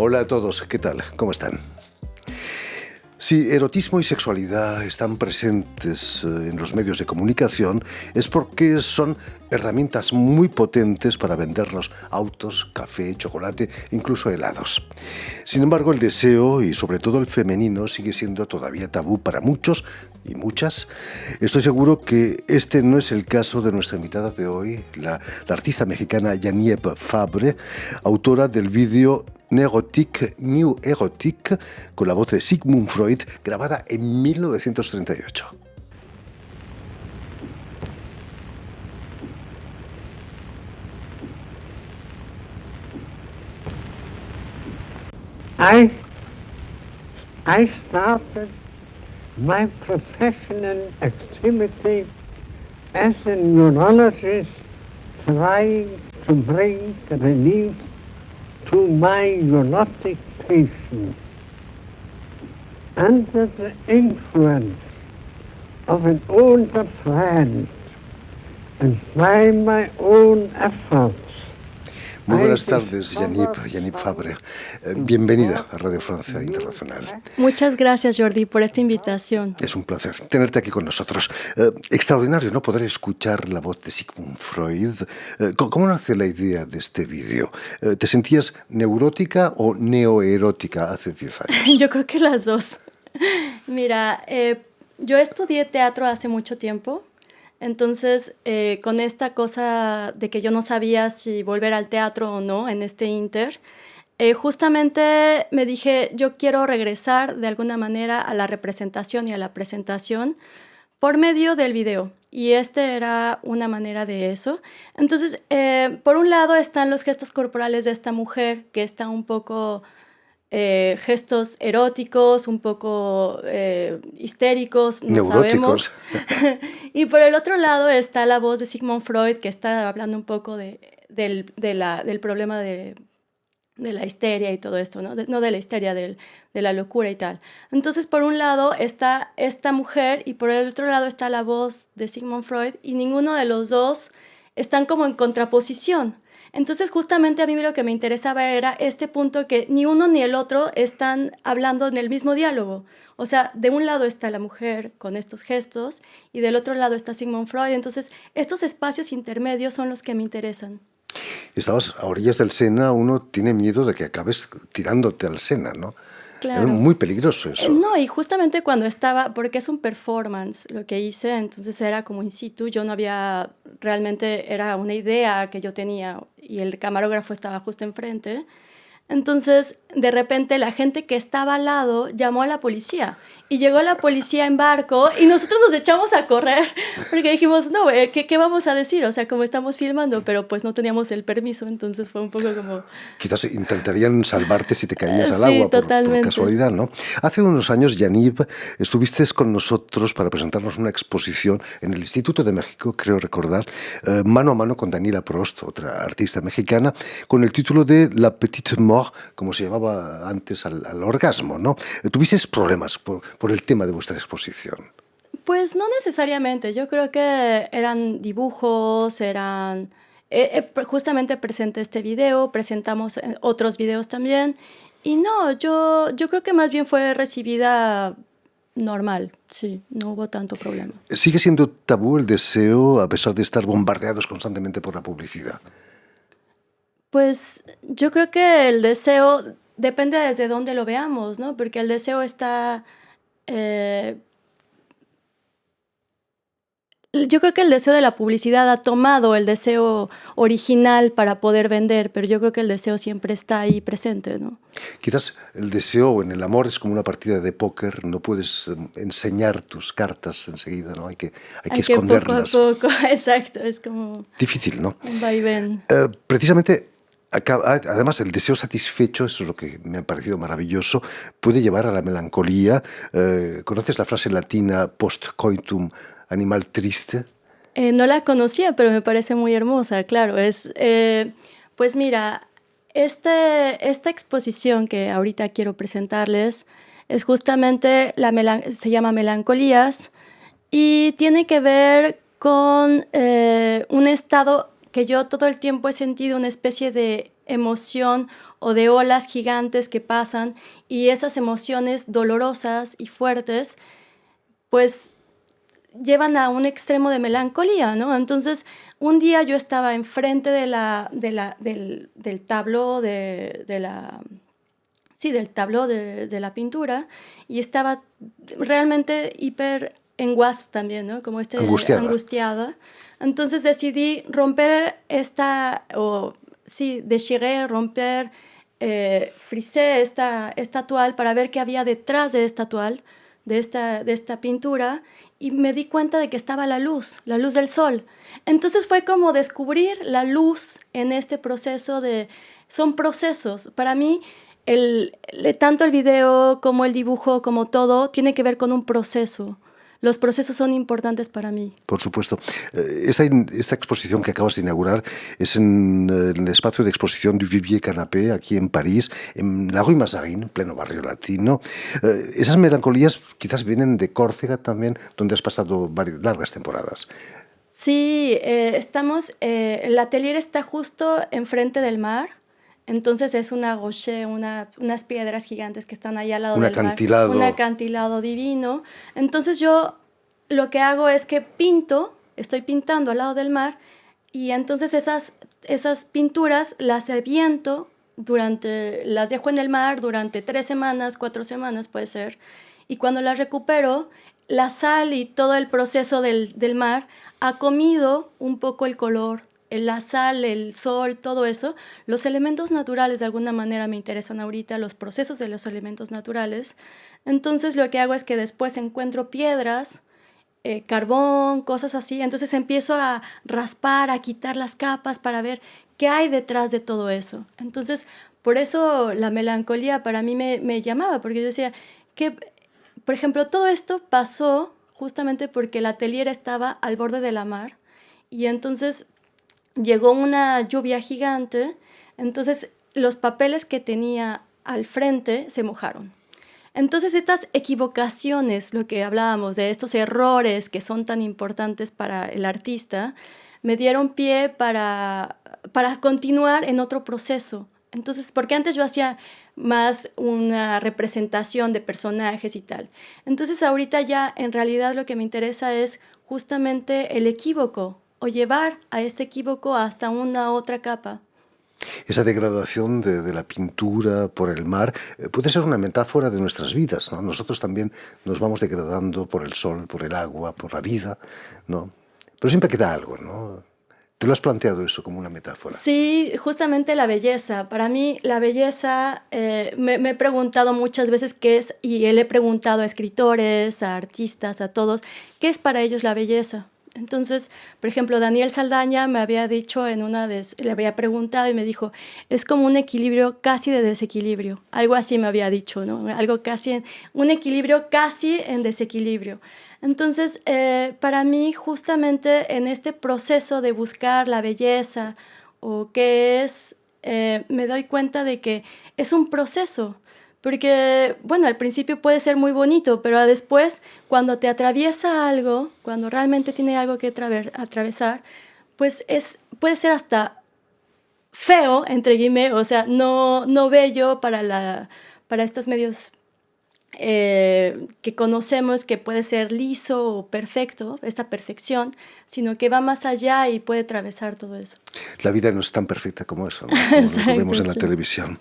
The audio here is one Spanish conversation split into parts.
Hola a todos, ¿qué tal? ¿Cómo están? Si erotismo y sexualidad están presentes en los medios de comunicación, es porque son herramientas muy potentes para vendernos autos, café, chocolate, incluso helados. Sin embargo, el deseo, y sobre todo el femenino, sigue siendo todavía tabú para muchos y muchas. Estoy seguro que este no es el caso de nuestra invitada de hoy, la artista mexicana Yaniv Fabre, autora del vídeo Neurotic, New Erotic, con la voz de Sigmund Freud, grabada en 1938. I started my professional activity as a neurologist trying to bring relief to my neurotic patients. Under the influence of an older friend and by my own efforts. Muy buenas tardes, Yaniv Fabre. Bienvenida a Radio Francia Internacional. Muchas gracias, Jordi, por esta invitación. Es un placer tenerte aquí con nosotros. Extraordinario, ¿no?, poder escuchar la voz de Sigmund Freud. ¿Cómo nace la idea de este vídeo? ¿Te sentías neurótica o neoerótica hace 10 años? Yo creo que las dos. Mira, yo estudié teatro hace mucho tiempo. Entonces, con esta cosa de que yo no sabía si volver al teatro o no en este inter, justamente me dije, yo quiero regresar de alguna manera a la representación y a la presentación por medio del video. Y era una manera de eso. Entonces, por un lado están los gestos corporales de esta mujer, que está un poco... gestos eróticos, un poco histéricos, no neuróticos. Sabemos. Y por el otro lado está la voz de Sigmund Freud, que está hablando un poco del problema de la histeria y todo esto, ¿no? No de la histeria, de la locura y tal. Entonces, por un lado está esta mujer y por el otro lado está la voz de Sigmund Freud, y ninguno de los dos están como en contraposición. Entonces, justamente a mí lo que me interesaba era este punto, que ni uno ni el otro están hablando en el mismo diálogo. O sea, de un lado está la mujer con estos gestos y del otro lado está Sigmund Freud. Entonces, estos espacios intermedios son los que me interesan. Estabas a orillas del Sena, uno tiene miedo de que acabes tirándote al Sena, ¿no? Claro. Es muy peligroso eso. No, y justamente cuando estaba, porque es un performance lo que hice, entonces era como in situ, yo no había, realmente era una idea que yo tenía y el camarógrafo estaba justo enfrente. Entonces, de repente, la gente que estaba al lado llamó a la policía. Y llegó la policía en barco y nosotros nos echamos a correr porque dijimos, no, ¿qué vamos a decir? O sea, como estamos filmando, pero pues no teníamos el permiso, entonces fue un poco como... Quizás intentarían salvarte si te caías al Sí, agua por totalmente. casualidad, ¿no? Hace unos años, Yaniv, estuviste con nosotros para presentarnos una exposición en el Instituto de México, creo recordar, mano a mano con Daniela Prost, otra artista mexicana, con el título de La Petite Mort, como se llamaba antes al orgasmo, ¿no? ¿Tuviste problemas por el tema de vuestra exposición? Pues no necesariamente, yo creo que eran dibujos, eran... justamente presenté este video, presentamos otros videos también, y no, yo creo que más bien fue recibida normal, sí, no hubo tanto problema. ¿Sigue siendo tabú el deseo a pesar de estar bombardeados constantemente por la publicidad? Pues yo creo que el deseo depende desde dónde lo veamos, ¿no? Porque el deseo está... yo creo que el deseo de la publicidad ha tomado el deseo original para poder vender, pero yo creo que el deseo siempre está ahí presente, ¿no? Quizás el deseo en el amor es como una partida de póker, no puedes enseñar tus cartas enseguida, ¿no? Hay que esconderlas. Poco a poco, exacto, es como... Difícil, ¿no? Un vaivén. Precisamente, además, el deseo satisfecho, eso es lo que me ha parecido maravilloso, puede llevar a la melancolía. ¿Conoces la frase latina post coitum, animal triste? No la conocía, pero me parece muy hermosa, claro. Pues mira, esta exposición que ahorita quiero presentarles es justamente, se llama Melancolías, y tiene que ver con un estado que yo todo el tiempo he sentido, una especie de emoción o de olas gigantes que pasan y esas emociones dolorosas y fuertes, pues llevan a un extremo de melancolía, ¿no? Entonces, un día yo estaba enfrente del tabló del tabló de la pintura y estaba realmente hiper enguas también, ¿no? Como angustiada. Entonces decidí romper déchirer, romper, frisé esta toile para ver qué había detrás de esta toile, de esta pintura, y me di cuenta de que estaba la luz del sol. Entonces fue como descubrir la luz en este proceso son procesos. Para mí, tanto el video como el dibujo, como todo, tiene que ver con un proceso. Los procesos son importantes para mí. Por supuesto. Esta exposición que acabas de inaugurar es en el espacio de exposición du Vivier Canapé, aquí en París, en la Rue Mazarine, pleno barrio latino. Esas melancolías quizás vienen de Córcega también, donde has pasado largas temporadas. Sí, el atelier está justo enfrente del mar. Entonces es una rocher, unas piedras gigantes que están ahí al lado del mar. Un acantilado divino. Entonces yo lo que hago es que estoy pintando al lado del mar, y entonces esas pinturas las aviento las dejo en el mar durante 3 semanas, 4 semanas puede ser, y cuando las recupero, la sal y todo el proceso del mar ha comido un poco el color, la sal, el sol, todo eso. Los elementos naturales de alguna manera me interesan ahorita, los procesos de los elementos naturales. Entonces lo que hago es que después encuentro piedras, carbón, cosas así. Entonces empiezo a raspar, a quitar las capas para ver qué hay detrás de todo eso. Entonces, por eso la melancolía para mí me llamaba, porque yo decía que, por ejemplo, todo esto pasó justamente porque el atelier estaba al borde de la mar, y entonces llegó una lluvia gigante, entonces los papeles que tenía al frente se mojaron. Entonces estas equivocaciones, lo que hablábamos de estos errores que son tan importantes para el artista, me dieron pie para continuar en otro proceso. Entonces, porque antes yo hacía más una representación de personajes y tal. Entonces ahorita ya en realidad lo que me interesa es justamente el equívoco, o llevar a este equívoco hasta una otra capa. Esa degradación de la pintura por el mar puede ser una metáfora de nuestras vidas, ¿no? Nosotros también nos vamos degradando por el sol, por el agua, por la vida, ¿no? Pero siempre queda algo, ¿no? ¿Te lo has planteado eso como una metáfora? Sí, justamente la belleza. Para mí la belleza, me he preguntado muchas veces qué es, y le he preguntado a escritores, a artistas, a todos, ¿qué es para ellos la belleza? Entonces, por ejemplo, Daniel Saldaña me había dicho le había preguntado y me dijo, es como un equilibrio casi de desequilibrio. Algo así me había dicho, ¿no? Un equilibrio casi en desequilibrio. Entonces, para mí, justamente en este proceso de buscar la belleza, o qué es, me doy cuenta de que es un proceso. Porque, bueno, al principio puede ser muy bonito, pero después, cuando te atraviesa algo, cuando realmente tiene algo que atravesar, pues puede ser hasta feo, entre guillemets, o sea, no bello para estos medios que conocemos, que puede ser liso o perfecto, esta perfección, sino que va más allá y puede atravesar todo eso. La vida no es tan perfecta como eso, ¿no? Como Exacto, lo vemos en la televisión.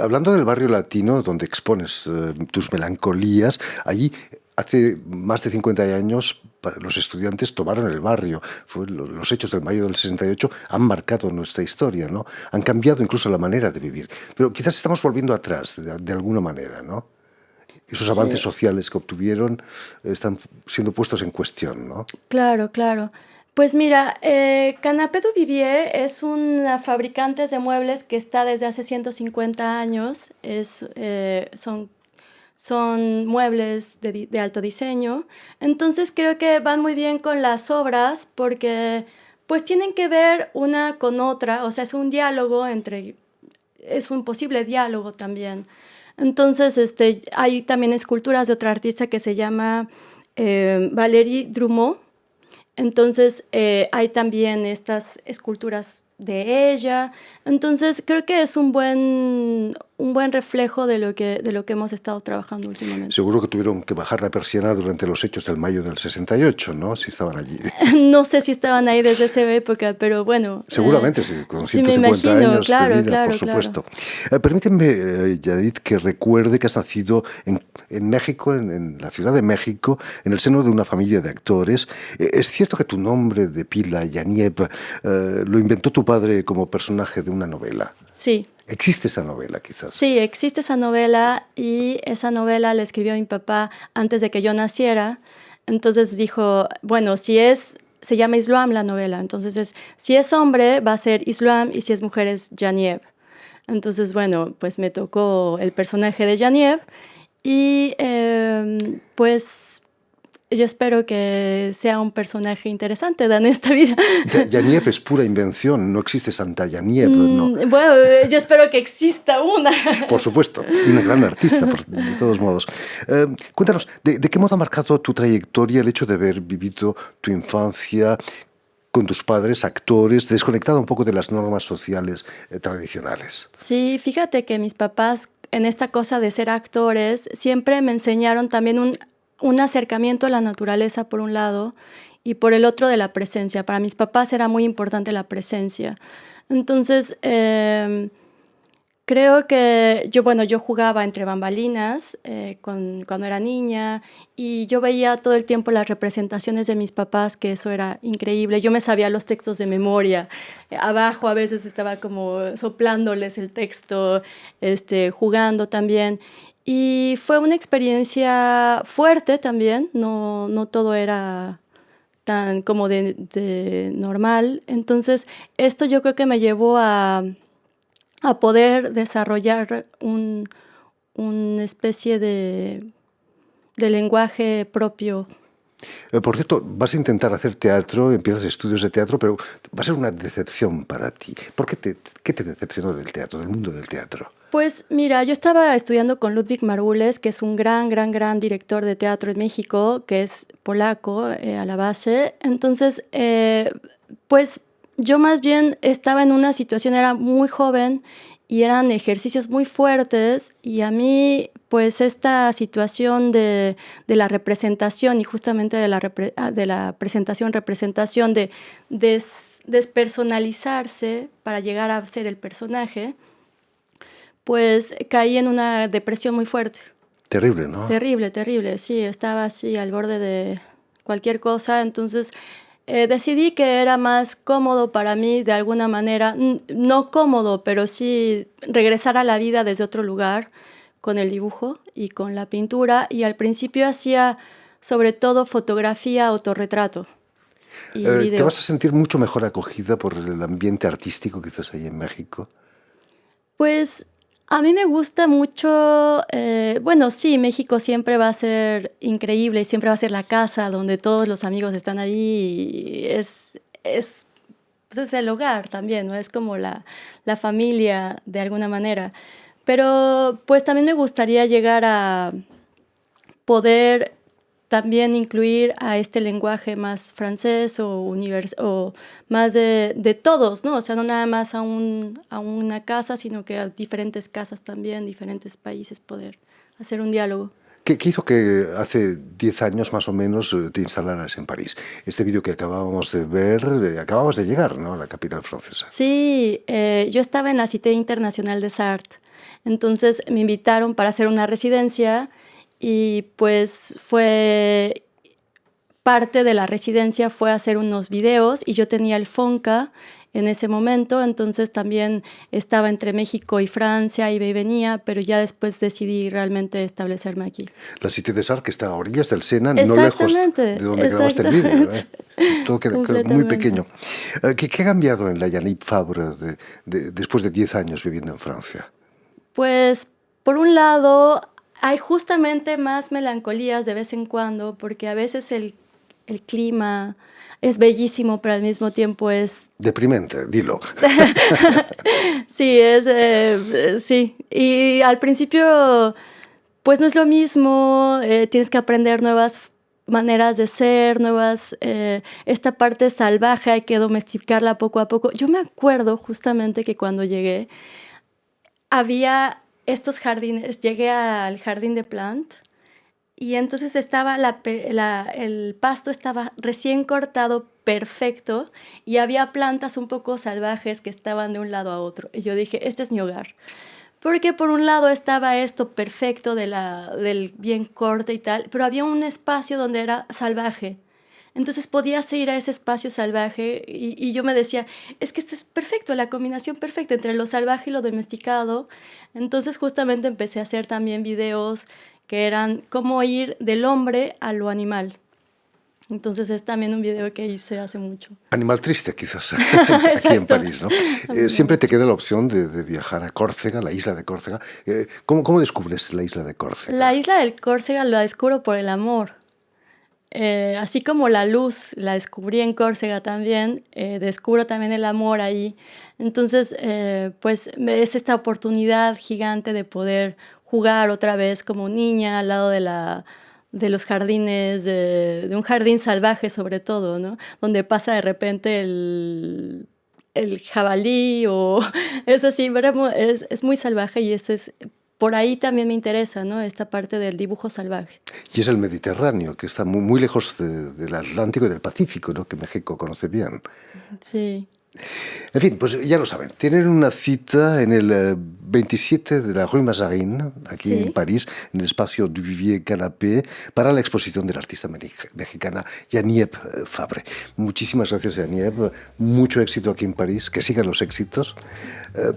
Hablando del barrio latino, donde expones tus melancolías, allí hace más de 50 años los estudiantes tomaron el barrio. Los hechos del mayo del 68 han marcado nuestra historia, ¿no? Han cambiado incluso la manera de vivir. Pero quizás estamos volviendo atrás de alguna manera, ¿no? Esos avances sociales que obtuvieron están siendo puestos en cuestión, ¿no? Claro, claro. Pues mira, Canapé du Vivier es una fabricante de muebles que está desde hace 150 años. Son muebles de alto diseño. Entonces creo que van muy bien con las obras porque pues tienen que ver una con otra. O sea, es un diálogo es un posible diálogo también. Entonces hay también esculturas de otra artista que se llama Valérie Drummond. Entonces hay también estas esculturas de ella. Entonces creo que es un buen reflejo de lo que hemos estado trabajando últimamente. Seguro que tuvieron que bajar la persiana durante los hechos del mayo del 68, ¿no? Si estaban allí. No sé si estaban ahí desde esa época, pero bueno. Seguramente, sí, con sí, 150 me imagino, años claro, de vida, claro, por supuesto. Permíteme, Yadid, que recuerde que has nacido en México, en la Ciudad de México, en el seno de una familia de actores. ¿Es cierto que tu nombre de pila, Yaniv, lo inventó tu padre como personaje de una novela? Sí. ¿Existe esa novela, quizás? Sí, existe esa novela y esa novela la escribió mi papá antes de que yo naciera. Entonces dijo, bueno, se llama Islam la novela, entonces si es hombre va a ser Islam y si es mujer es Yaniev. Entonces, bueno, pues me tocó el personaje de Yaniev y pues yo espero que sea un personaje interesante en esta vida. Yaniev es pura invención, no existe Santa Yaniev, ¿no? Bueno, yo espero que exista una. Por supuesto, una gran artista, de todos modos. Cuéntanos, ¿de qué modo ha marcado tu trayectoria el hecho de haber vivido tu infancia con tus padres, actores, desconectado un poco de las normas sociales tradicionales? Sí, fíjate que mis papás en esta cosa de ser actores siempre me enseñaron también un acercamiento a la naturaleza por un lado y por el otro de la presencia. Para mis papás era muy importante la presencia. Entonces, creo que yo jugaba entre bambalinas cuando era niña y yo veía todo el tiempo las representaciones de mis papás, que eso era increíble. Yo me sabía los textos de memoria. Abajo a veces estaba como soplándoles el texto, jugando también. Y fue una experiencia fuerte también, no todo era tan como de normal. Entonces, esto yo creo que me llevó a poder desarrollar una especie de lenguaje propio. Por cierto, vas a intentar hacer teatro, empiezas estudios de teatro, pero va a ser una decepción para ti. ¿Qué te decepcionó del teatro, del mundo del teatro? Pues mira, yo estaba estudiando con Ludwig Margules, que es un gran director de teatro en México, que es polaco a la base. Entonces, pues yo más bien estaba en una situación, era muy joven y eran ejercicios muy fuertes y a mí pues esta situación de la representación y justamente de la representación de despersonalizarse para llegar a ser el personaje, pues caí en una depresión muy fuerte. Terrible, ¿no? Terrible, sí, estaba así al borde de cualquier cosa, entonces decidí que era más cómodo para mí de alguna manera, no cómodo, pero sí regresar a la vida desde otro lugar con el dibujo y con la pintura, y al principio hacía sobre todo fotografía, autorretrato y video. ¿Te vas a sentir mucho mejor acogida por el ambiente artístico quizás ahí en México? Pues a mí me gusta mucho, bueno, sí, México siempre va a ser increíble y siempre va a ser la casa donde todos los amigos están allí. Es el hogar también, ¿no? Es como la familia de alguna manera. Pero pues también me gustaría llegar a poder también incluir a este lenguaje más francés o más de todos, ¿no? O sea, no nada más a una casa, sino que a diferentes casas también, diferentes países, poder hacer un diálogo. ¿Qué hizo que hace 10 años más o menos te instalaras en París? Este vídeo que acabábamos de ver, acababas de llegar, ¿no?, a la capital francesa. Sí, yo estaba en la Cité Internacional des Arts, entonces me invitaron para hacer una residencia. Y pues fue parte de la residencia fue hacer unos videos y yo tenía el FONCA en ese momento, entonces también estaba entre México y Francia, iba y venía, pero ya después decidí realmente establecerme aquí. La Cité des Arts, que está a orillas del Sena, no lejos de donde grabaste el vídeo. Todo queda muy pequeño. ¿Qué ha cambiado en la Yaniv Fabre después de 10 años viviendo en Francia? Pues, por un lado, hay justamente más melancolías de vez en cuando, porque a veces el clima es bellísimo, pero al mismo tiempo es... Deprimente, dilo. Sí, sí. Y al principio, pues no es lo mismo, tienes que aprender nuevas maneras de ser, esta parte salvaje hay que domesticarla poco a poco. Yo me acuerdo justamente que cuando llegué había estos jardines, llegué al jardín de Plant y entonces estaba el pasto estaba recién cortado, perfecto, y había plantas un poco salvajes que estaban de un lado a otro. Y yo dije, este es mi hogar. Porque por un lado estaba esto perfecto del bien corte y tal, pero había un espacio donde era salvaje. Entonces podías ir a ese espacio salvaje y yo me decía, es que esto es perfecto, la combinación perfecta entre lo salvaje y lo domesticado. Entonces justamente empecé a hacer también videos que eran cómo ir del hombre a lo animal. Entonces es también un video que hice hace mucho. Animal triste, quizás, aquí en París, ¿no? Siempre te queda la opción de viajar a Córcega, la isla de Córcega. ¿Cómo descubres la isla de Córcega? La isla de Córcega la descubro por el amor. Así como la luz la descubrí en Córcega también, descubro también el amor ahí. Entonces, pues es esta oportunidad gigante de poder jugar otra vez como niña al lado de los jardines, de un jardín salvaje sobre todo, ¿no? Donde pasa de repente el jabalí o es así, es muy salvaje y eso es... Por ahí también me interesa, ¿no? Esta parte del dibujo salvaje. Y es el Mediterráneo, que está muy lejos del Atlántico y del Pacífico, ¿no? Que México conoce bien. Sí. En fin, pues ya lo saben, tienen una cita en el 27 de la Rue Mazarine, aquí en París, en el espacio Duvivier Canapé, para la exposición de la artista mexicana Yaniep Fabre. Muchísimas gracias, Yaniep. Mucho éxito aquí en París, que sigan los éxitos.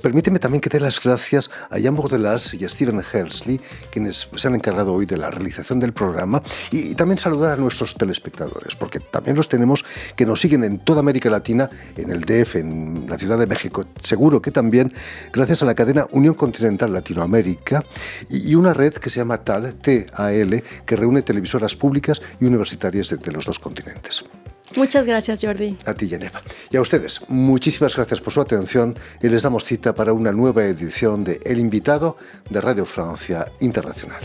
Permíteme también que dé las gracias a Jan Bordelas y a Steven Hersley, quienes se han encargado hoy de la realización del programa, y también saludar a nuestros telespectadores, porque también los tenemos que nos siguen en toda América Latina, en el DF, en la Ciudad de México. Seguro que también gracias a la cadena Unión Continental Latinoamérica y una red que se llama TAL, T-A-L, que reúne televisoras públicas y universitarias de los dos continentes. Muchas gracias, Jordi. A ti, Yaneva. Y a ustedes, muchísimas gracias por su atención y les damos cita para una nueva edición de El Invitado de Radio Francia Internacional.